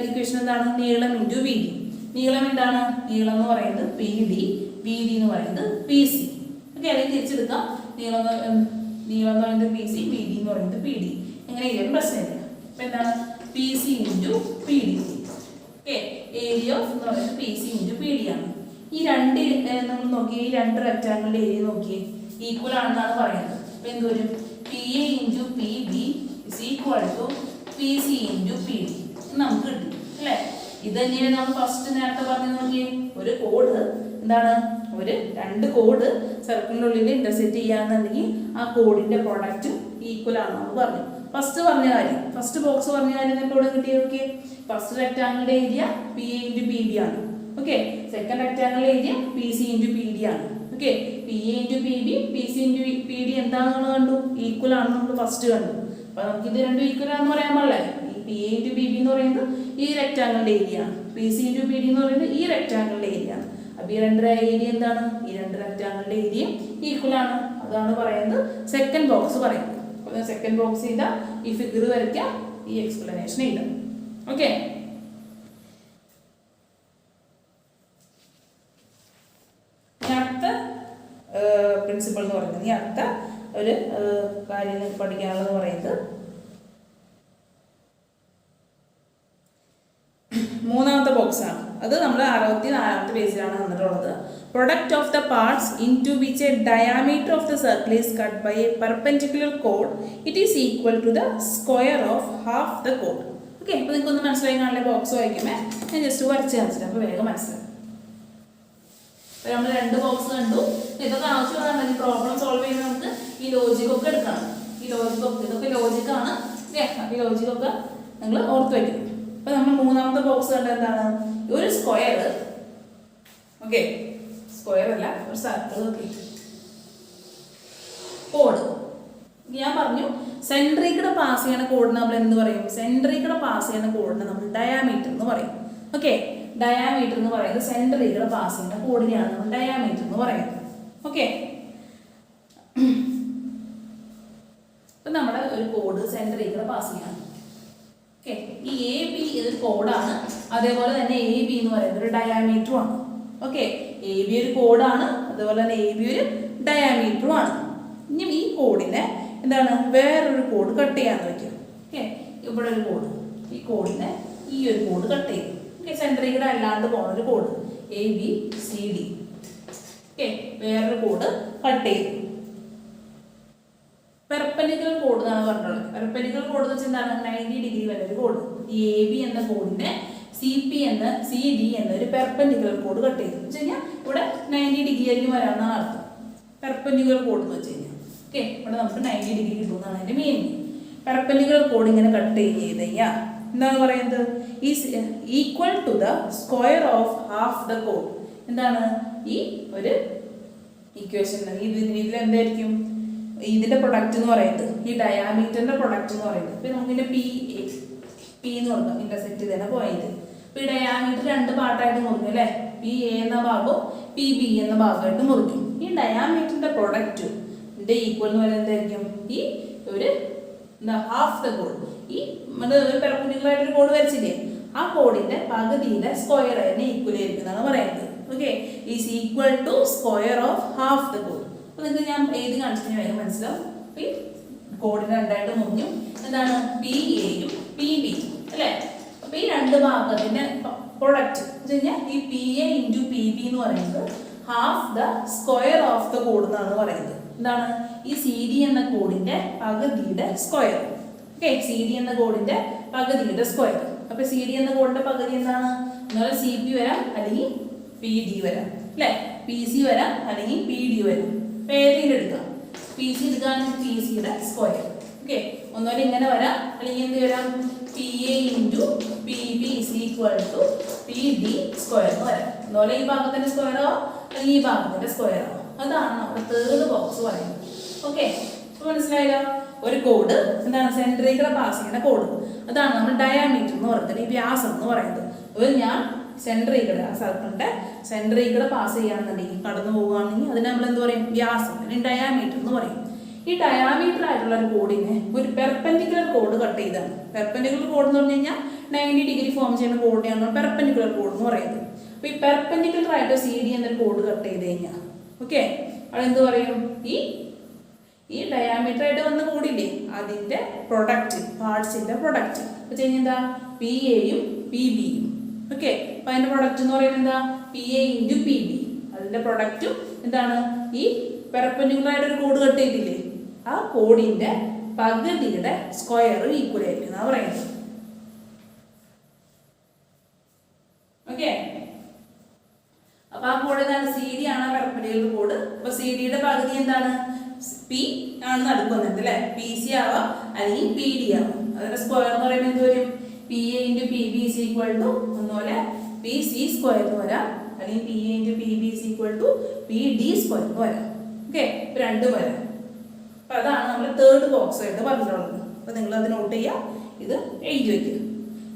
ഇക്വേഷൻ എന്താണ്? നീളം ഇൻറ്റു വീതി. നീളം എന്താണ്? നീളം എന്ന് പറയുന്നത് പി ഡി, വീതി എന്ന് പറയുന്നത് പി സി. ഓക്കെ, അല്ലെങ്കിൽ തിരിച്ചെടുക്കാം. നീളം എന്ന് പറയുന്നത് പി സി, വീതി എന്ന് പറയുന്നത് പി ഡി. എങ്ങനെ ഏരിയ പ്രശ്നമില്ല. അപ്പം എന്താണ്? P C into P D. Okay, area of എന്ന് പറയുന്നത് P C into P D ആണ്. ഈ രണ്ട് നമ്മൾ നോക്കി, ഈ രണ്ട് റെക്റ്റാങ്കിളിൻ്റെ ഏരിയ നോക്കി ഈക്വൽ ആണെന്നാണ് പറയുന്നത്. അപ്പം എന്ത് വരും? P A into P B is equal to P C into P D നമുക്ക് കിട്ടും അല്ലേ. ഇത് തന്നെയാണ് നമ്മൾ ഫസ്റ്റ് നേരത്തെ പറഞ്ഞു നോക്കിയേ. ഒരു കോഡ് എന്താണ്, ഒരു രണ്ട് കോഡ് സർക്കിളിൻ്റെ ഉള്ളിൽ ഇന്റർസെക്റ്റ് ചെയ്യാന്നുണ്ടെങ്കിൽ ആ കോഡിന്റെ പ്രൊഡക്റ്റ് ഈക്വൽ ആണെന്ന് പറഞ്ഞു. ഫസ്റ്റ് പറഞ്ഞ കാര്യം, ഫസ്റ്റ് ബോക്സ് പറഞ്ഞ കാര്യം നമുക്ക് ഇവിടെ കിട്ടിയ നോക്കി. ഫസ്റ്റ് റെക്റ്റാങ്കിളിന്റെ area P A into P B ആണ്. ഓക്കെ, സെക്കൻഡ് റെക്റ്റാങ്കിളിന്റെ area P C into P D ആണ്. Okay, P A into P B, P C into P D എന്താണെന്ന് കണ്ടു? ഈക്വൽ ആണെന്ന് നമ്മൾ ഫസ്റ്റ് കണ്ടു. അപ്പൊ നമുക്ക് ഇത് രണ്ടും ഈക്വൽ ആണെന്ന് പറയാൻ പാടില്ലേ. ഈ P A into P B എന്ന് പറയുന്നത് ഈ റെക്റ്റാങ്കിളിന്റെ ഏരിയ ആണ്, P C into P D എന്ന് പറയുന്നത് ഈ റെക്റ്റാങ്കിളിന്റെ ഏരിയ ആണ്. അപ്പൊ ഈ രണ്ട് ഏരിയ എന്താണ്? ഈ രണ്ട് റെക്റ്റാങ്കിളിന്റെ ഏരിയ ഈക്വൽ ആണ്. അതാണ് പറയുന്നത് സെക്കൻഡ് ബോക്സ് പറയുന്നത്. അപ്പോൾ സെക്കൻഡ് ബോക്സ് ചെയ്താൽ ഈ ഫിഗർ വരയ്ക്കാം, ഈ എക്സ്പ്ലനേഷൻ എഴുതാം. ഓക്കെ, അടുത്ത പ്രിൻസിപ്പൾ എന്ന് പറയുന്നത്, ഈ അടുത്ത ഒരു കാര്യം പഠിക്കാനുള്ളതെന്ന് പറയുന്നത് മൂന്നാമത്തെ ബോക്സ് ആണ്. അത് നമ്മൾ 64ാമത്തെ പേജിലാണ് വന്നിട്ടുള്ളത്. Product of the parts in to which A diameter of the circle is cut by A perpendicular code it is equal to the square of half the code. Okay, അപ്പോൾ നിങ്ങൾക്ക് ഒന്ന് മനസ്സിലായി കാണില്ല. ബോക്സ് വായിക്കുമ്പോൾ ഞാൻ ജസ്റ്റ് വരച്ച് കാണിച്ചിട്ട് അപ്പോൾ വേഗം മനസ്സിലായി. അപ്പോൾ നമ്മൾ രണ്ട് ബോക്സ് കണ്ടു. ഇതൊക്കെ ആവശ്യമുണ്ടെങ്കിൽ പ്രോബ്ലം സോൾവ് ചെയ്യുമ്പോൾ നമുക്ക് ഈ ലോജിക്കൊക്കെ എടുക്കണം. ഈ ലോജിക്കൊക്കെ ഇതൊക്കെ ലോജിക്കാണ്. ഈ ലോജിക്കൊക്കെ നിങ്ങൾ ഓർത്ത് വയ്ക്കും. അപ്പോൾ നമ്മൾ മൂന്നാമത്തെ ബോക്സ് കണ്ട എന്താണ്? ഒരു സ്ക്വയർ, ഓക്കെ, സ്ക്വയർ അല്ല, ഒരു സർക്കിൾ കോഡ്. ഞാൻ പറഞ്ഞു സെൻട്രിൽ പാസ് ചെയ്യണ കോഡിന് നമ്മൾ എന്ത് പറയും? സെൻട്രിൽ പാസ് ചെയ്യണ കോഡിന് നമ്മൾ ഡയാമീറ്റർ എന്ന് പറയും. ഓക്കെ, ഡയാമീറ്റർ എന്ന് പറയുന്നത് സെൻട്രിൽ പാസ് ചെയ്യുന്ന കോഡിനെയാണ് നമ്മൾ ഡയാമീറ്റർ എന്ന് പറയുന്നത്. ഓക്കെ, ഇപ്പം നമ്മുടെ ഒരു കോഡ് സെൻട്രിൽ പാസ് ചെയ്യണം. ഓക്കെ, ഈ എ ബി ഇതൊരു കോഡാണ്, അതേപോലെ തന്നെ എ ബി എന്ന് പറയുന്നത് ഒരു ഡയാമീറ്ററും ആണ്. ഓക്കെ, എ ബി ഒരു കോഡാണ്, അതുപോലെ തന്നെ എ ബി ഒരു ഡയാമീറ്ററും ആണ്. ഇനി ഈ കോഡിനെ എന്താണ് വേറൊരു കോഡ് കട്ട് ചെയ്യാന്ന് വെക്കാം. ഓക്കെ, ഇവിടെ ഒരു കോഡ്, ഈ കോഡിനെ ഈ ഒരു കോഡ് കട്ട് ചെയ്യും. ഓക്കെ, സെൻട്രിയുടെ അല്ലാണ്ട് പോകുന്നൊരു code A B C D. Okay, വേറൊരു കോഡ് കട്ട് ചെയ്തു. പെർപെൻഡിക്കുലർ കോഡ് എന്നാണ് പറഞ്ഞിട്ടുള്ളത്. പെർപെൻഡിക്കുലർ കോഡ് എന്ന് വെച്ചാൽ എന്താണ് 90 ഡിഗ്രി വരെ ഒരു കോഡ്. ഈ എ ബി എന്ന കോഡിനെ സി പി എന്ന സി ഡി എന്നൊരു പെർപെൻഡിക്കുലർ കോഡ് കട്ട് ചെയ്തു വെച്ച് കഴിഞ്ഞാൽ ഇവിടെ 90 ഡിഗ്രി ആയിരിക്കും വരാമെന്നാണ് അർത്ഥം. പെർപെൻഡിക്കുലർ കോഡ് എന്ന് വെച്ച് കഴിഞ്ഞാൽ ഓക്കെ, ഇവിടെ നമുക്ക് 90 ഡിഗ്രി കിട്ടുമെന്നാണ് അതിന്റെ മീനിങ്. പെർപെൻഡിക്കുലർ കോഡ് ഇങ്ങനെ കട്ട് ചെയ്ത് കഴിഞ്ഞാൽ എന്താണ് പറയുന്നത്, is equal to the square of half the കോഡ്. എന്താണ് ഈ ഒരു ഇക്വേഷൻ ഇതിൽ എന്തായിരിക്കും ഇതിന്റെ പ്രൊഡക്റ്റ് എന്ന് പറയുന്നത്, ഈ ഡയാമീറ്ററിന്റെ പ്രൊഡക്റ്റ് എന്ന് പറയുന്നത്. ഇപ്പൊ നമുക്കിന്റെ പി എന്ന് കൊടുക്കാം, ഇന്റർസെക്ട് തന്നെ പോയിന്റ്. അപ്പൊ ഈ ഡയാമീറ്റർ രണ്ട് പാർട്ടായിട്ട് മുറിക്കും അല്ലെ, പി എ എന്ന ഭാഗവും പി ബി എന്ന ഭാഗമായിട്ട് മുറിക്കും. ഈ ഡയാമീറ്ററിന്റെ പ്രൊഡക്റ്റ് ഈക്വൽ എന്ന് പറയുന്നത് എന്തായിരിക്കും, ഈ ഒരു ഹാഫ് ദ കോഡ്, ഈ ഒരു പെർപെൻഡിക്കുലർ ആയിട്ട് ഒരു കോഡ് വരച്ചില്ലേ, ആ കോഡിന്റെ പകുതിയുടെ സ്ക്വയർ അതിനെ ഈക്വൽ ആയിരിക്കും എന്നാണ് പറയുന്നത്. Okay, is equal to square of half the കോഡ്. അപ്പൊ നിങ്ങൾക്ക് ഞാൻ എഴുതി കാണിച്ചു വേഗം മനസ്സിലാവും. ഈ കോഡിന് രണ്ടായിട്ട് മുറിഞ്ഞു, എന്താണ് പി എയും പി ബി അല്ലെ. അപ്പൊ ഈ രണ്ട് ഭാഗത്തിന്റെ പ്രൊഡക്റ്റ് എന്ന് വെച്ചാൽ ഈ P A into P B എന്ന് പറയുന്നത് half the square of the code എന്നാണ് പറയുന്നത്. എന്താണ് ഈ സി ഡി എന്ന കോഡിന്റെ പകുതിയുടെ സ്ക്വയർ. ഓക്കെ, സി ഡി എന്ന കോഡിന്റെ പകുതിയുടെ സ്ക്വയർ. അപ്പൊ സി ഡി എന്ന കോഡിന്റെ പകുതി എന്താണ്, എന്നാലും സി പി വരാം അല്ലെങ്കിൽ പി ഡി വരാം അല്ലെ, പി സി വരാം അല്ലെങ്കിൽ പി ഡി വരാം. ഏതെങ്കിലും എടുക്കാം, പി സി എടുക്കുകയാണെങ്കിൽ പി സിയുടെ സ്ക്വയർ. ഓക്കെ, ഒന്നുപോലെ ഇങ്ങനെ വരാം അല്ലെങ്കിൽ എന്ത് വരാം, P A into P B is equal to P D square എന്ന് വരാം. ഒന്നുപോലെ ഈ ഭാഗത്തിന്റെ സ്ക്വയറോ അല്ലെങ്കിൽ ഈ ഭാഗത്തിന്റെ സ്ക്വയറോ. അതാണ് നമ്മുടെ തേർഡ് ബോക്സ് പറയുന്നത്. ഓക്കെ, ഇപ്പൊ മനസ്സിലായല്ലോ. ഒരു കോഡ് എന്താണ് സെൻട്രിയുടെ പാസ് ചെയ്യുന്ന കോഡ്, അതാണ് നമ്മൾ ഡയാമീറ്റർ എന്ന് പറയുന്നത്, ഈ വ്യാസം എന്ന് പറയുന്നത്. ഒരു ഞാൻ സെൻട്രിയുടെ ആ സർക്കിളിന്റെ സെൻട്രിയുടെ പാസ് ചെയ്യാന്നുണ്ടെങ്കിൽ കടന്നു പോകുകയാണെങ്കിൽ അതിന് നമ്മൾ എന്ത് പറയും, വ്യാസം അല്ലെങ്കിൽ ഡയാമീറ്റർ എന്ന് പറയും. ഈ ഡയാമീറ്റർ ആയിട്ടുള്ള ഒരു കോഡിനെ ഒരു പെർപെൻഡിക്കുലർ കോഡ് കട്ട് ചെയ്താണ്. പെർപെൻഡിക്കുലർ കോഡ് എന്ന് പറഞ്ഞു കഴിഞ്ഞാൽ 90 ഡിഗ്രി ഫോം ചെയ്യുന്ന കോഡിനെയാണ് പെർപെൻഡിക്കുലർ കോഡ് എന്ന് പറയുന്നത്. അപ്പൊ ഈ പെർപെൻഡിക്കുലർ ആയിട്ട് സി ഡി എന്നൊരു കോഡ് കട്ട് ചെയ്ത് കഴിഞ്ഞാൽ ഓക്കെ, അതെന്ത് പറയും, ഈ ഡയാമീറ്റർ ആയിട്ട് വന്ന കോഡില്ലേ അതിന്റെ പ്രൊഡക്റ്റ്, പാർട്സിന്റെ പ്രൊഡക്റ്റ് വെച്ച് കഴിഞ്ഞാൽ എന്താ, പി എയും പി ബിയും. ഓക്കെ, അപ്പൊ അതിന്റെ പ്രൊഡക്റ്റ് എന്ന് പറയുന്നത് എന്താ, P A into P B. അതിന്റെ പ്രൊഡക്റ്റും എന്താണ് ഈ പെർപെൻഡിക്കുലർ ആയിട്ട് ഒരു കോഡ് കട്ട് ചെയ്തില്ലേ, ആ കോഡിന്റെ പകുതിയുടെ സ്ക്വയർ ഈക്വൽ ആയിരിക്കും എന്നാ പറയുന്നത്. ഓക്കെ, അപ്പൊ ആ കോഡ് എന്താണ്, സി ഡി ആണ് പെർപെൻഡിക്കുലർ കോഡ്. അപ്പൊ സി ഡിയുടെ പകുതി എന്താണ്, പി ആണ് നടക്കുന്നത് അല്ലെ, പി സി ആവാം അല്ലെങ്കിൽ പി ഡി ആവാം. അതിന്റെ സ്ക്വയർ എന്ന് പറയുമ്പോൾ എന്ത് വരും, P A into P B is equal to ഒന്നുപോലെ പി സി സ്ക്വയർ എന്ന് വരാം അല്ലെങ്കിൽ P A into P B is equal to P D square എന്ന് വരാം. ഓക്കെ, രണ്ടും വരാം. അപ്പൊ അതാണ് നമ്മൾ തേർഡ് ബോക്സ് ആയിട്ട് പറഞ്ഞിട്ടുള്ളത്. അപ്പൊ നിങ്ങൾ അത് നോട്ട് ചെയ്യുക, ഇത് എഴുതി വെക്കുക.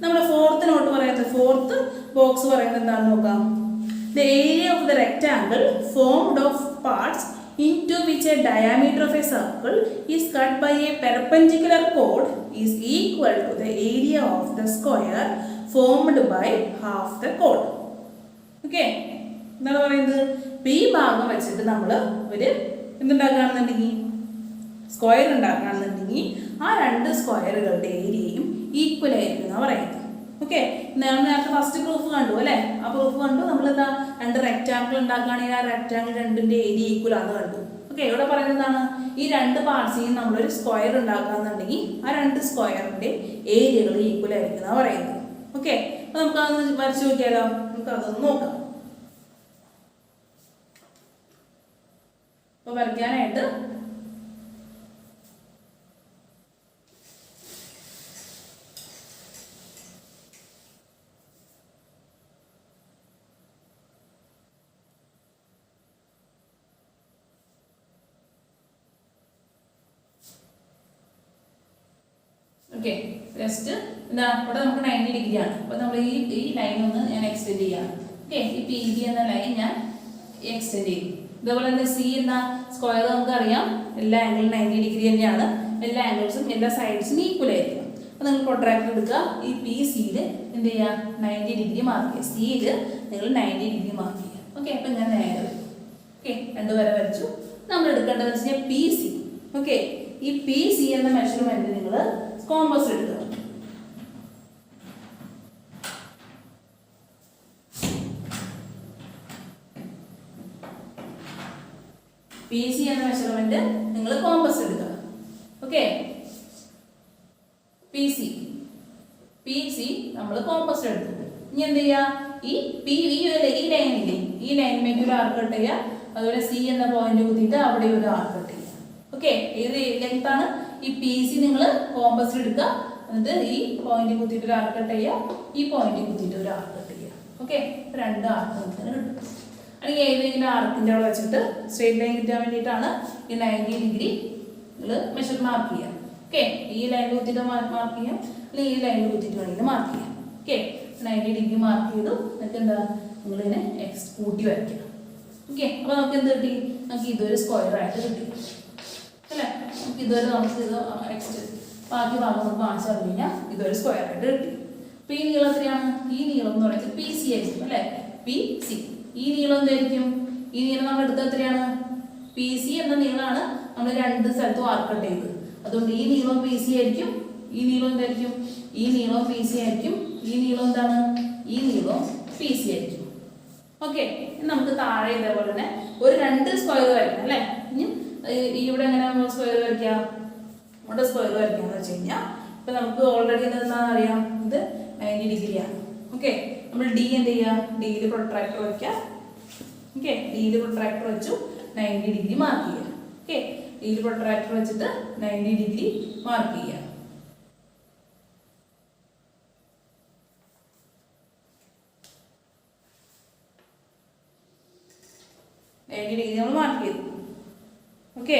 നമ്മുടെ ഫോർത്ത് നോട്ട് പറയുന്നത്, ഫോർത്ത് ബോക്സ് പറയുന്നത് എന്താണെന്ന് നോക്കാം. The area of the rectangle formed of parts into which a diameter of a circle is cut by a perpendicular chord is equal to the area of the square formed by half the chord. Okay, എന്താണ് പറയുന്നത്, ഈ ഭാഗം വെച്ചിട്ട് നമ്മൾ ഒരു എന്തുണ്ടാക്കുകയാണെന്നുണ്ടെങ്കിൽ square ഉണ്ടാക്കുകയാണെന്നുണ്ടെങ്കിൽ ആ രണ്ട് സ്ക്വയറുകളുടെ ഏരിയയും ഈക്വൽ ആയിരിക്കും എന്നാണ് പറയുന്നത്. ഓക്കെ, നേരത്തെ ഫസ്റ്റ് പ്രൂഫ് കണ്ടു അല്ലെ, ആ പ്രൂഫ് കണ്ടു നമ്മൾ എന്താ രണ്ട് റെക്റ്റാങ്കിൾ ഉണ്ടാക്കുകയാണെങ്കിൽ ആ റെക്റ്റാങ്കിൾ രണ്ടിന്റെ ഏരിയ ഈക്വൽ ആണെന്ന് കണ്ടു. ഓക്കെ, ഇവിടെ പറയുന്നതാണ് ഈ രണ്ട് പാർട്സിനും നമ്മളൊരു സ്ക്വയർ ഉണ്ടാക്കുകയെന്നുണ്ടെങ്കിൽ ആ രണ്ട് സ്ക്വയറിന്റെ ഏരിയകൾ ഈക്വൽ ആയിരിക്കും എന്നാണ് പറയുന്നത്. ഓക്കെ, അപ്പൊ നമുക്ക് അതൊന്ന് വരച്ചു നോക്കിയാലോ, നമുക്ക് അതൊന്ന് നോക്കാം. അപ്പൊ വരയ്ക്കാനായിട്ട് ഓക്കെ, ജസ്റ്റ് എന്താ ഇവിടെ നമുക്ക് 90 ഡിഗ്രി ആണ്. അപ്പൊ നമ്മൾ ഈ ലൈൻ ഒന്ന് ഞാൻ എക്സ്റ്റെൻഡ് ചെയ്യാണ്. ഓക്കെ, ഈ പി ബി എന്ന ലൈൻ ഞാൻ എക്സ്റ്റെൻഡ് ചെയ്യും. ഇതുപോലെ തന്നെ സി എന്ന സ്ക്വയർ നമുക്കറിയാം എല്ലാ ആംഗിളും 90 ഡിഗ്രി തന്നെയാണ്, എല്ലാ ആംഗിൾസും എല്ലാ സൈഡ്സും ഈക്വൽ ആയിരിക്കും. അപ്പൊ നിങ്ങൾ പ്രൊട്രാക്ടർ എടുക്കുക, ഈ പി സിയിൽ എന്ത് ചെയ്യുക, 90 ഡിഗ്രി മാർക്ക് ചെയ്യുക, സിയിൽ നിങ്ങൾ 90 ഡിഗ്രി മാർക്ക് ചെയ്യുക. ഓക്കെ, അപ്പൊ ഞാൻ നേരെ ഓക്കെ, 2 വര വരച്ചു. നമ്മൾ എടുക്കേണ്ടത് വെച്ച് കഴിഞ്ഞാൽ പി സി. ഓക്കെ, ഈ പി സി എന്ന മെഷർമെന്റ് നിങ്ങൾ കോമ്പസ് എടുക്കുക. പി സി എന്ന മെഷർമെന്റ് നിങ്ങൾ കോമ്പസ് എടുക്കുക. ഓക്കെ, പി സി നമ്മൾ കോമ്പസ് എടുത്തു. ഇനി എന്ത് ചെയ്യുക, ഈ ലൈനില്ലേ, ഈ ലൈനിലേക്ക് ഒരു ആർക്ക് കട്ട് ചെയ്യുക. അതുപോലെ സി എന്ന പോയിന്റ് കുത്തിയിട്ട് അവിടെ ഒരു ആർക്ക് കട്ട് ചെയ്യുക. ഓക്കെ, ഏത് ലെങ്ത് ആണ് ഈ പി സി നിങ്ങൾ കോമ്പസ് എടുക്കുക. എന്നിട്ട് ഈ പോയിന്റ് കുത്തിയിട്ട് ഒരു ആർക്ക് കട്ട് ചെയ്യുക, ഈ പോയിന്റ് കുത്തിയിട്ട് ഒരു ആർക്ക് കട്ട് ചെയ്യുക. ഓക്കെ, 2 ആർക്ക് നമുക്ക് കിട്ടും. അല്ലെങ്കിൽ ഏതെങ്കിലും ആർക്കിൻ്റെ അവിടെ വെച്ചിട്ട് സ്ട്രെയിറ്റ് ലൈൻ കിട്ടാൻ വേണ്ടിയിട്ടാണ് ഈ 90 ഡിഗ്രി നിങ്ങൾ മെഷർ മാർക്ക് ചെയ്യുക. ഓക്കെ, ഈ ലൈനിൽ കുത്തിയിട്ട് മാർക്ക് ചെയ്യാം, അല്ലെങ്കിൽ ഈ ലൈനിൽ കുത്തിയിട്ട് വേണമെങ്കിൽ മാർക്ക് ചെയ്യാം. ഓക്കെ, 90 ഡിഗ്രി മാർക്ക് ചെയ്തു. എന്നിട്ട് എന്താ, നിങ്ങളിതിനെ കൂട്ടി വരയ്ക്കണം. ഓക്കെ, അപ്പോൾ നമുക്ക് എന്ത് കിട്ടി, നമുക്ക് ഇതൊരു സ്ക്വയർ ആയിട്ട് കിട്ടി അല്ലേ. നമുക്ക് ഇത് ബാക്കി ഭാഗം നമുക്ക് കാണിച്ചു തന്നു കഴിഞ്ഞാൽ ഇതൊരു സ്ക്വയർ ആയിട്ട് കിട്ടി. അപ്പോൾ ഈ നീളം എത്രയാണ്, ഈ നീളം എന്ന് പറയുന്നത് പി സി ആയിരിക്കും അല്ലേ, പി സി. ഈ നീളം എന്തായിരിക്കും, ഈ നീളം നമ്മൾ എടുത്തത് എത്രയാണ്, പി സി എന്ന നീളമാണ് നമ്മൾ 2 സ്ഥലത്തും ആർക്ക് കട്ട് ചെയ്തത്. അതുകൊണ്ട് ഈ നീളം പി സി ആയിരിക്കും, ഈ നീളം എന്തായിരിക്കും, ഈ നീളം പി സി ആയിരിക്കും, ഈ നീളം എന്താണ്, ഈ നീളം പി സി ആയിരിക്കും. ഓക്കെ, നമുക്ക് താഴെ ഇതേപോലെ തന്നെ ഒരു 2 സ്ക്വയർ വരയ്ക്കാം അല്ലേ. ഇനി ഇവിടെ എങ്ങനെ നമ്മൾ സ്ക്വയർ വരയ്ക്കാം, ഇവിടെ സ്ക്വയർ വരയ്ക്കാന്ന് വെച്ച് കഴിഞ്ഞാൽ ഇപ്പം നമുക്ക് ഓൾറെഡി എന്താണെന്ന് അറിയാം, ഇത് 90 ഡിഗ്രിയാണ്. ഓക്കെ, നമ്മൾ ഡി എന്ത് ചെയ്യുക, ഡിയിൽ പ്രൊട്രാക്ടർ വയ്ക്കുക. ഓക്കെ, ഡിയിൽ പ്രൊട്രാക്ടർ വെച്ചു 90 ഡിഗ്രി മാർക്ക് ചെയ്യുക. ഓക്കെ, ഡിയിൽ പ്രൊട്രാക്ടർ വെച്ചിട്ട് 90 ഡിഗ്രി മാർക്ക് ചെയ്യുക. ഡിഗ്രി നമ്മൾ മാർക്ക് ചെയ്തു. ഓക്കെ,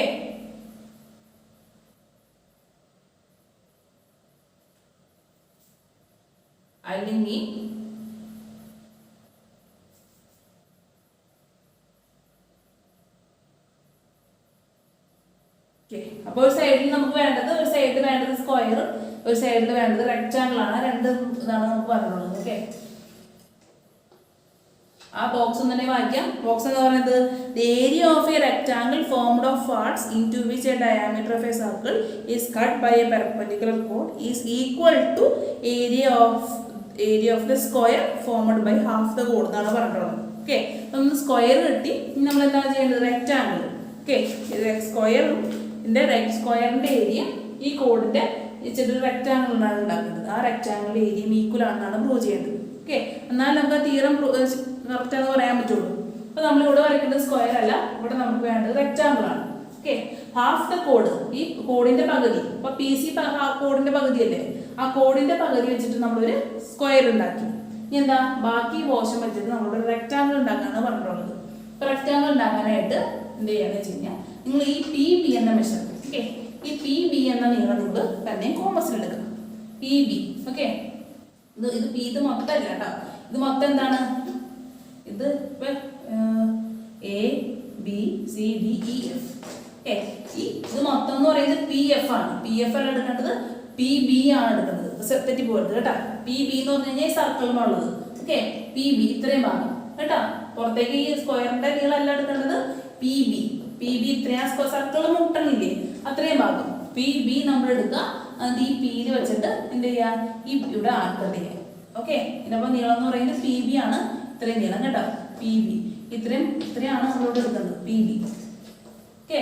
അല്ലെങ്കിൽ അപ്പോൾ ഒരു സൈഡിൽ നമുക്ക് വേണ്ടത്, ഒരു സൈഡിൽ വേണ്ടത് സ്ക്വയർ, ഒരു സൈഡിൽ വേണ്ടത് റെക്റ്റാങ്കിൾ ആണ്. 2 ഇതാണ് നമുക്ക് പറഞ്ഞുള്ളത്. ഓക്കെ, ആ ബോക്സ് തന്നെ വായിക്കാം. ബോക്സ് എന്ന് പറയുന്നത് the area of a rectangle formed of parts into which a diameter of a circle is cut by a perpendicular chord is equal to area of the square formed by half the chord എന്നാണ് പറഞ്ഞിട്ടുള്ളത്. Okay, നമ്മൾ square കിട്ടി. ഇനി നമ്മൾ എന്താണ് ചെയ്യേണ്ടത്, rectangle. Okay, സ്ക്വയറിന്റെ area ഈ കോഡിന്റെ ഇച്ചിരി റെക്റ്റാങ്കിൾ ആണ് ഉണ്ടാക്കുന്നത്. ആ റെക്റ്റാങ്കിളിന്റെ ഏരിയ ഈക്വൽ ആണെന്നാണ് പ്രൂവ് ചെയ്യേണ്ടത്. ഓക്കെ, എന്നാൽ നമുക്ക് ആ തീരം കറക്റ്റ് എന്ന് പറയാൻ പറ്റുള്ളൂ. അപ്പോൾ നമ്മൾ ഇവിടെ വരയ്ക്കേണ്ടത് സ്ക്വയർ അല്ല, ഇവിടെ നമുക്ക് വേണ്ടത് റെക്റ്റാങ്കിൾ ആണ്. ഓക്കെ, ഹാഫ് ദ കോഡ്, ഈ കോഡിന്റെ പകുതി. അപ്പോൾ പി സി കോഡിന്റെ പകുതി അല്ലേ, ആ കോഡിന്റെ പകുതി വെച്ചിട്ട് നമ്മളൊരു സ്ക്വയർ ഉണ്ടാക്കി. ഇനി എന്താ, ബാക്കി പോർഷൻ വെച്ചിട്ട് നമ്മളൊരു റെക്റ്റാങ്കിൾ ഉണ്ടാക്കാനാണ് പറഞ്ഞിട്ടുള്ളത്. അപ്പോൾ റെക്റ്റാങ്കിൾ ഉണ്ടാക്കാനായിട്ട് എന്ത് ചെയ്യാന്ന് വെച്ച് കഴിഞ്ഞാൽ നിങ്ങൾ ഈ പി ബി എന്ന മെഷർമെന്റ്, ഓക്കെ, ഈ പി ബി എന്ന നീളം നിങ്ങൾ തന്നെ കോമ്പസിൽ എടുക്കുക. P B. ഓക്കെ, ഇത് മൊത്തം അല്ല കേട്ടോ, ഇത് മൊത്തം എന്താണ്, ഇത് A B C D E F. ഇത് മൊത്തം എന്ന് പറയുന്നത് പി എഫ് ആണ്. പി എഫ് അല്ല എടുക്കേണ്ടത്, പി ബി ആണ് എടുക്കേണ്ടത്. തെറ്റി പോകരുത് കേട്ടോ. പി ബി എന്ന് പറഞ്ഞു കഴിഞ്ഞാൽ സർക്കിളിനുള്ളത്. ഓക്കെ, പി ബി ഇത്രയും ഭാഗം കേട്ടോ. പുറത്തേക്ക് ഈ സ്ക്വയറിന്റെ നീളം അല്ല എടുക്കേണ്ടത്, പി ബി. പി ബി ഇത്രയും സർക്കിൾ മുട്ടണില്ലേ, അത്രയും ഭാഗം പി ബി നമ്മൾ എടുക്കുക. എന്നിട്ട് ഈ പിയിൽ വെച്ചിട്ട് എന്ത് ചെയ്യുക, ഈ ഇവിടെ ആർക്കട്ട് ചെയ്യുക. ഓക്കെ, ഇതിനപ്പോൾ നീളം എന്ന് പറയുന്നത് പി ബി ആണ്. ഇത്രയും നീളം കേട്ടോ, പി ബി. ഇത്രയാണ് നമ്മളോട് എടുക്കുന്നത്, P B. Okay,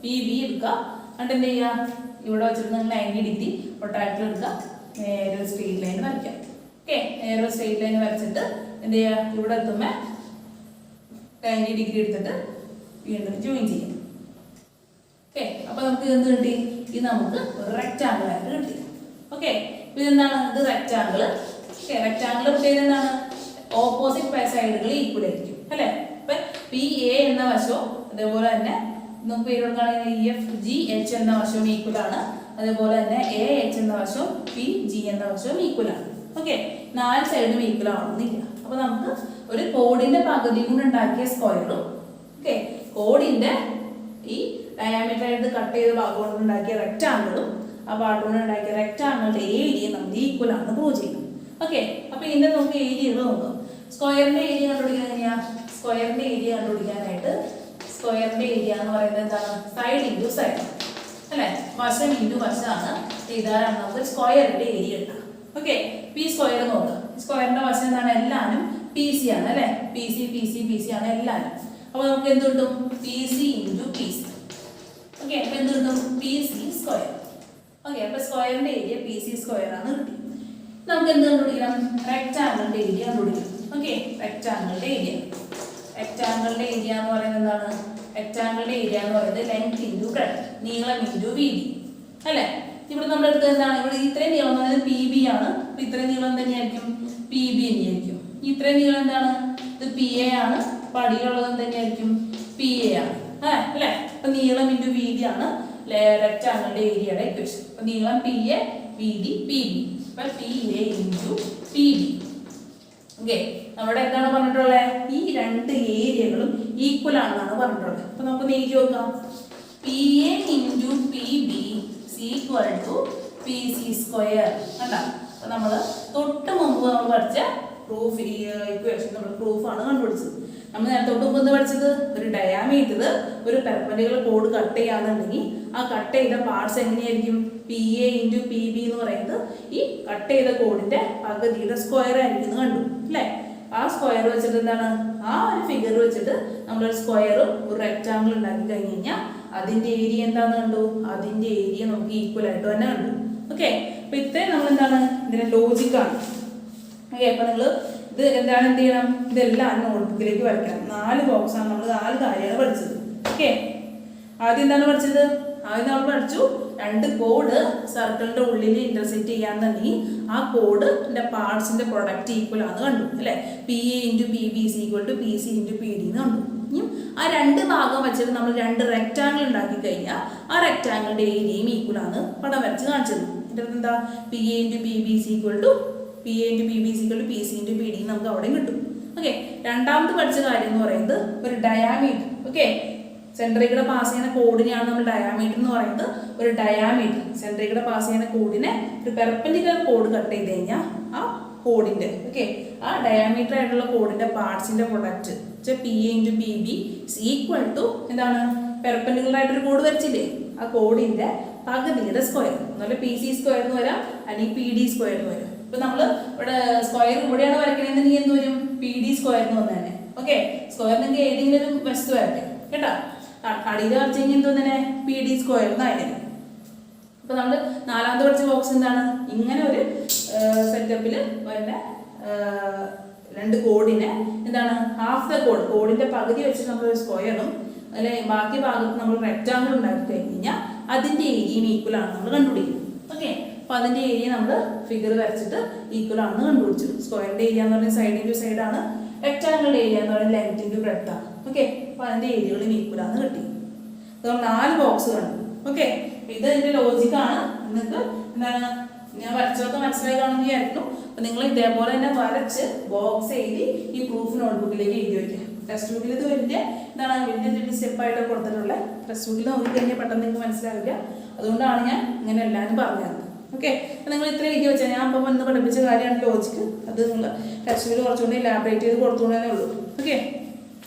P B എടുക്കുക. എന്നിട്ട് എന്ത് ചെയ്യുക, ഇവിടെ വെച്ചിട്ട് നിങ്ങൾ 90 ഡിഗ്രി പ്രൊട്രാക്ടർ എടുക്കുക. നേരെ സ്ട്രെയിറ്റ് ലൈൻ വരയ്ക്കാം. ഓക്കെ, നേരെ സ്ട്രെയിറ്റ് ലൈൻ വരച്ചിട്ട് എന്ത് ചെയ്യുക, ഇവിടെ എത്തുമ്പോൾ 90 ഡിഗ്രി എടുത്തിട്ട് വീണ്ടും ജോയിൻ ചെയ്യാം. ഓക്കെ, അപ്പോൾ നമുക്ക് എന്ത് കിട്ടി, ഇത് നമുക്ക് ഒരു റെക്റ്റാങ്കിൾ ആയിട്ട് കിട്ടി. ഓക്കെ, ഇതെന്താണ്, ഇത് റെക്റ്റാങ്കിൾ. ഓക്കെ, റെക്റ്റാങ്കിൾ പ്രത്യേകത എന്താണ്, ഓപ്പോസിറ്റ് സൈഡുകൾ ഈക്വൽ ആയിരിക്കും അല്ലേ. അപ്പം പി എ എന്ന വശവും അതേപോലെ തന്നെ നമുക്ക് പേര് കൊടുക്കുകയാണെങ്കിൽ ഇ എഫ് ജി എച്ച് എന്ന വശവും ഈക്വൽ ആണ്. അതേപോലെ തന്നെ എ എച്ച് എന്ന വശവും പി ജി എന്ന വശവും ഈക്വൽ ആണ്. ഓക്കെ, 4 സൈഡും ഈക്വൽ ആവണമെന്നില്ല. അപ്പോൾ നമുക്ക് ഒരു കോഡിന്റെ പകുതി കൊണ്ട് ഉണ്ടാക്കിയ സ്ക്വയറും, ഓക്കെ, കോഡിന്റെ ഈ ഡയാമീറ്റർ ആയിട്ട് കട്ട് ചെയ്ത ഭാഗം കൊണ്ട് ഉണ്ടാക്കിയ റെക്റ്റാങ്കിളും, ആ ഭാഗം കൊണ്ട് ഉണ്ടാക്കിയ റെക്റ്റാങ്കിളുടെ ഏരിയ നമുക്ക് ഈക്വൽ ആണെന്ന് പ്രൂവ് ചെയ്യണം. ഓക്കെ, അപ്പോൾ ഇതിന്റെ നമുക്ക് ഏരിയകൾ നോക്കാം. സ്ക്വയറിന്റെ ഏരിയ കണ്ടുപിടിക്കാൻ എങ്ങനെയാ, സ്ക്വയറിന്റെ ഏരിയ കണ്ടുപിടിക്കാനായിട്ട് സ്ക്വയറിന്റെ ഏരിയ എന്ന് പറയുന്നത് എന്താണ്? സൈഡ് ഇൻറ്റു സൈഡ് അല്ലേ, വശം ഇൻറ്റു വശമാണ് ചെയ്താലാണ് നമുക്ക് സ്ക്വയറിന്റെ ഏരിയ ഉണ്ടാകും. ഓക്കെ, പി സ്ക്വയർ നോക്കുക. സ്ക്വയറിന്റെ വശം എന്താണ്? എല്ലാനും പി സി ആണ് അല്ലേ, പി സി ആണ് എല്ലാനും. അപ്പൊ നമുക്ക് എന്ത് കിട്ടും? P C into P C. Okay, അപ്പൊ എന്ത് കിട്ടും? P C square. ഓക്കെ, അപ്പൊ സ്ക്വയറിന്റെ ഏരിയ പി സി സ്ക്വയർ ആണ് കിട്ടി. നമുക്ക് എന്ത് കണ്ടുപിടിക്കണം? റെക്റ്റാങ്കിളിന്റെ ഏരിയ കണ്ടുപിടിക്കണം. ഓക്കെ, റെക്റ്റാങ്കിളിന്റെ ഏരിയ എന്ന് പറയുന്നത് എന്താണ്? റെക്റ്റാങ്കിളിന്റെ ഏരിയ എന്ന് പറയുന്നത് ലെങ്ത് ഇൻറ്റു ബ്രെഡ്ത്ത്, നീളം ഇൻറ്റു വീതി അല്ലേ. ഇവിടെ നമ്മൾ എടുത്തത് എന്താണ്? ഇവിടെ ഇത്രയും നീളം എന്ന് പറയുന്നത് പി ബി ആണ്. അപ്പൊ ഇത്രയും നീളം തന്നെയായിരിക്കും പി ബി തന്നെയായിരിക്കും. ഇത്രയും നീളം എന്താണ്? ഇത് പി എ ആണ്. അപ്പൊ അടിയിലുള്ളത് തന്നെയായിരിക്കും പി എ ആണ് അല്ലേ. അപ്പൊ നീളം ഇൻറ്റു വീതിയാണ് റെക്റ്റാങ്കിളിന്റെ ഏരിയയുടെ ഇക്വേഷൻ. അപ്പൊ നീളം പി എ, വീതി പി ബി. അപ്പൊ P A into P B. Okay, നമ്മുടെ എന്താണ് പറഞ്ഞിട്ടുള്ളത്? ഈ രണ്ട് ഏരിയകളും ഈക്വൽ ആണെന്നാണ് പറഞ്ഞിട്ടുള്ളത്. അപ്പൊ നമുക്ക് എഴുതി നോക്കാം. P A into P B equal to P C square കണ്ടാ. അപ്പൊ നമ്മൾ തൊട്ട് മുമ്പ് നമ്മൾ പഠിച്ച പ്രൂഫ്, ഈ ഇക്വേഷൻ നമ്മൾ പ്രൂഫാണ് കണ്ടുപിടിച്ചത്. നമ്മൾ നേരത്തെ തൊട്ട് മുമ്പ് പഠിച്ചത് ഒരു ഡയാമീറ്റർ ഒരു പെർപെൻഡിക്കുലർ കോഡ് കട്ട് ചെയ്യാന്നുണ്ടെങ്കിൽ ആ കട്ട് ചെയ്ത പാർട്സ് എങ്ങനെയായിരിക്കും? P A into P B എന്ന് പറയുന്നത് ഈ കട്ട് ചെയ്ത കോഡിന്റെ പകുതിയുടെ സ്ക്വയർ ആയിരിക്കും കണ്ടു അല്ലേ. ആ സ്ക്വയർ വെച്ചിട്ട് എന്താണ്? ആ ഒരു ഫിഗർ വെച്ചിട്ട് നമ്മളൊരു സ്ക്വയറും ഒരു റെക്റ്റാങ്കിൾ ഉണ്ടാക്കി കഴിഞ്ഞ് കഴിഞ്ഞാൽ അതിന്റെ ഏരിയ എന്താന്ന് കണ്ടു? അതിന്റെ ഏരിയ നമുക്ക് ഈക്വൽ ആയിട്ട് തന്നെ കണ്ടു. ഓക്കെ, അപ്പൊ ഇത്രയും നമ്മൾ എന്താണ്? ഇതിന്റെ ലോജിക്കാണ്. ഓക്കെ, അപ്പൊ നിങ്ങൾ ഇത് എന്താണ് എന്ത് ചെയ്യണം? ഇതെല്ലാം നോട്ട്ബുക്കിലേക്ക് വരയ്ക്കണം. 4 ബോക്സാണ്, നമ്മൾ 4 കാര്യമാണ് പഠിച്ചത്. ഓക്കെ, ആദ്യം എന്താണ് പഠിച്ചത്? ആദ്യം നമ്മൾ പഠിച്ചു 2 കോഡ് സർക്കിളിന്റെ ഉള്ളിൽ ഇന്റർസെക്ട് ചെയ്യാന്നുണ്ടെങ്കിൽ ആ കോഡിന്റെ പാർട്സിന്റെ പ്രൊഡക്റ്റ് ഈക്വൽ ആണ് കണ്ടു അല്ലെ. P A into P B is equal to P C into P D എന്ന് കണ്ടു. ആ 2 ഭാഗം വെച്ചിട്ട് നമ്മൾ 2 റെക്റ്റാങ്കിൾ ഉണ്ടാക്കി കഴിഞ്ഞാൽ ആ റെക്റ്റാങ്കിളിന്റെ ഏരിയയും ഈക്വൽ ആണ് പടം വരച്ച് കാണിച്ചത്. ഇതിന്റെ എന്താ? P A into P B is equal to P A into P B is equal to P C into P D നമുക്ക് അവിടെ കിട്ടും. ഓക്കെ, രണ്ടാമത് പഠിച്ച കാര്യം എന്ന് പറയുന്നത് ഒരു ഡയാമീറ്റർ. ഓക്കെ, സെൻട്രിൽ കൂടെ പാസ് ചെയ്യുന്ന കോഡിനെയാണ് നമ്മൾ ഡയാമീറ്റർ എന്ന് പറയുന്നത്. ഒരു ഡയാമീറ്റർ സെൻട്രിൽ കൂടെ പാസ് ചെയ്യുന്ന കോഡിനെ ഒരു പെർപെൻഡിക്കുലർ കോഡ് കട്ട് ചെയ്ത് കഴിഞ്ഞാൽ ആ കോഡിന്റെ ആ ഡയാമീറ്റർ ആയിട്ടുള്ള കോഡിന്റെ പാർട്സിന്റെ product P A into P B equal to എന്താണ്? പെർപെൻഡിക്കുലർ ആയിട്ടൊരു കോഡ് വരച്ചില്ലേ, ആ കോഡിന്റെ പകുതിയുടെ സ്ക്വയർ. അതുപോലെ പി സി സ്ക്വയർ എന്ന് വരാം, അല്ലെങ്കിൽ പി ഡി സ്ക്വയർ എന്ന് വരാം. ഇപ്പൊ നമ്മൾ ഇവിടെ സ്ക്വയർ ഇവിടെയാണ് വരയ്ക്കണമെന്ന് നീ എന്ത് വരും? പി ഡി സ്ക്വയർ എന്ന് വന്നു തന്നെ. ഓക്കെ, സ്ക്വയർ നിങ്ങൾക്ക് ഏതെങ്കിലും ഒരു വസ്തു വരയ്ക്കാം കേട്ടോ. അടിയിൽ വരച്ച് കഴിഞ്ഞാൽ എന്തോ തന്നെ പി ഡി സ്ക്വയർ എന്നായിരുന്നു. അപ്പൊ നമ്മൾ 4ാമത് പഠിച്ച ബോക്സ് എന്താണ്? ഇങ്ങനെ ഒരു സെറ്റപ്പിൽ വരുന്ന 2 കോഡിനെ എന്താണ്? ഹാഫ് ദ കോഡിന്റെ പകുതി വെച്ച് നമ്മൾ ഒരു സ്ക്വയറും അല്ലെ ബാക്കി ഭാഗത്ത് നമ്മൾ റെക്റ്റാങ്കിൾ ഉണ്ടാക്കി കഴിഞ്ഞ് കഴിഞ്ഞാൽ അതിന്റെ ഏരിയയും ഈക്വൽ ആണ് നമ്മൾ കണ്ടുപിടിക്കുന്നത്. ഓക്കെ, അപ്പൊ അതിന്റെ ഏരിയ നമ്മൾ ഫിഗർ വരച്ചിട്ട് ഈക്വൽ ആണെന്ന് കണ്ടുപിടിച്ചു. സ്ക്വയറിന്റെ ഏരിയ എന്ന് പറയുന്നത് സൈഡ് ഇൻറ്റു സൈഡ് ആണ്, റെക്റ്റാങ്കിളിന്റെ ഏരിയ എന്ന് പറയുന്നത് ലെങ്ത് ഇൻറ്റു ബ്രെഡ്ത്ത് ആണ്. ഓക്കെ, അപ്പൊ അതിന്റെ ഏരിയകളും ഈക്വൽ ആണെന്ന് കിട്ടി. നമ്മൾ 4 ബോക്സ് കണ്ടു. ഓക്കെ, ഇത് ഇതിന്റെ ലോജിക്കാണ്. നിങ്ങൾക്ക് എന്താണ് ഞാൻ വരച്ചതൊക്കെ മനസ്സിലായി കാണുമെന്ന് വിചാരിക്കുന്നു. അപ്പൊ നിങ്ങൾ ഇതേപോലെ തന്നെ വരച്ച് ബോക്സ് എഴുതി ഈ പ്രൂഫ് നോട്ട്ബുക്കിലേക്ക് എഴുതി വയ്ക്കുക. ടെക്സ്റ്റ് ബുക്കിൽ ഇത് വലിയ വലിയ സ്റ്റെപ്പായിട്ട് കൊടുത്തിട്ടുള്ള ടെക്സ്റ്റ് ബുക്കിൽ നോക്കി കഴിഞ്ഞാൽ പെട്ടെന്ന് നിങ്ങൾക്ക് മനസ്സിലാവില്ല. അതുകൊണ്ടാണ് ഞാൻ ഇങ്ങനെ എല്ലാവരും പറഞ്ഞത്. ഓക്കെ, അപ്പം നിങ്ങൾ ഇത്ര എഴുതി വെച്ചാൽ ഞാൻ അപ്പം വന്ന് പഠിപ്പിച്ച കാര്യമാണ് ലോജിക്ക്. അത് നിങ്ങൾ ടെക്സ്റ്റ് ബുക്കിൽ കുറച്ചുകൊണ്ട് ഇലാബറേറ്റ് ചെയ്ത് കൊടുത്തുകൊണ്ടേ ഉള്ളൂ. ഓക്കെ,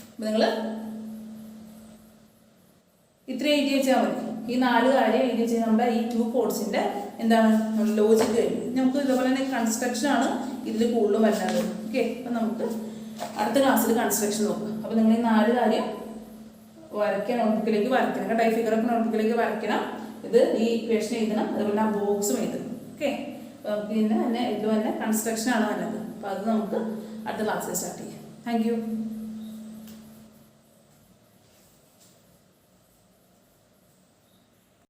അപ്പം നിങ്ങൾ ഇത്ര എഴുതി വെച്ചാൽ മതി. ഈ 4 കാര്യം എഴുതി വെച്ചാൽ നമ്മുടെ ഈ 2 കോഡ്സിന്റെ എന്താണ് ലോജിക്ക് കഴിഞ്ഞു. നമുക്ക് ഇതുപോലെ തന്നെ കൺസ്ട്രക്ഷൻ ആണ് ഇതിൽ കൂടുതലും വരുന്നത്. ഓക്കെ, അപ്പം നമുക്ക് അടുത്ത ക്ലാസ്സിൽ കൺസ്ട്രക്ഷൻ നോക്കാം. അപ്പോൾ നിങ്ങൾ ഈ 4 കാര്യം വരയ്ക്കാൻ നോട്ട്ബുക്കിലേക്ക് വരയ്ക്കണം കേട്ടോ. ഈ ഫിഗറൊക്കെ നോട്ട്ബുക്കിലേക്ക് വരയ്ക്കണം. ഇത് ഈ ഇക്വേഷൻ എഴുതണം, അതുപോലെ ആ ബോക്സും എഴുതണം. ഓക്കെ, അപ്പോൾ നമുക്ക് ഇതിന് തന്നെ ഇത് തന്നെ കൺസ്ട്രക്ഷൻ ആണ് വരുന്നത്. അപ്പോൾ അത് നമുക്ക് അടുത്ത ക്ലാസ്സിൽ സ്റ്റാർട്ട് ചെയ്യാം. Thank you.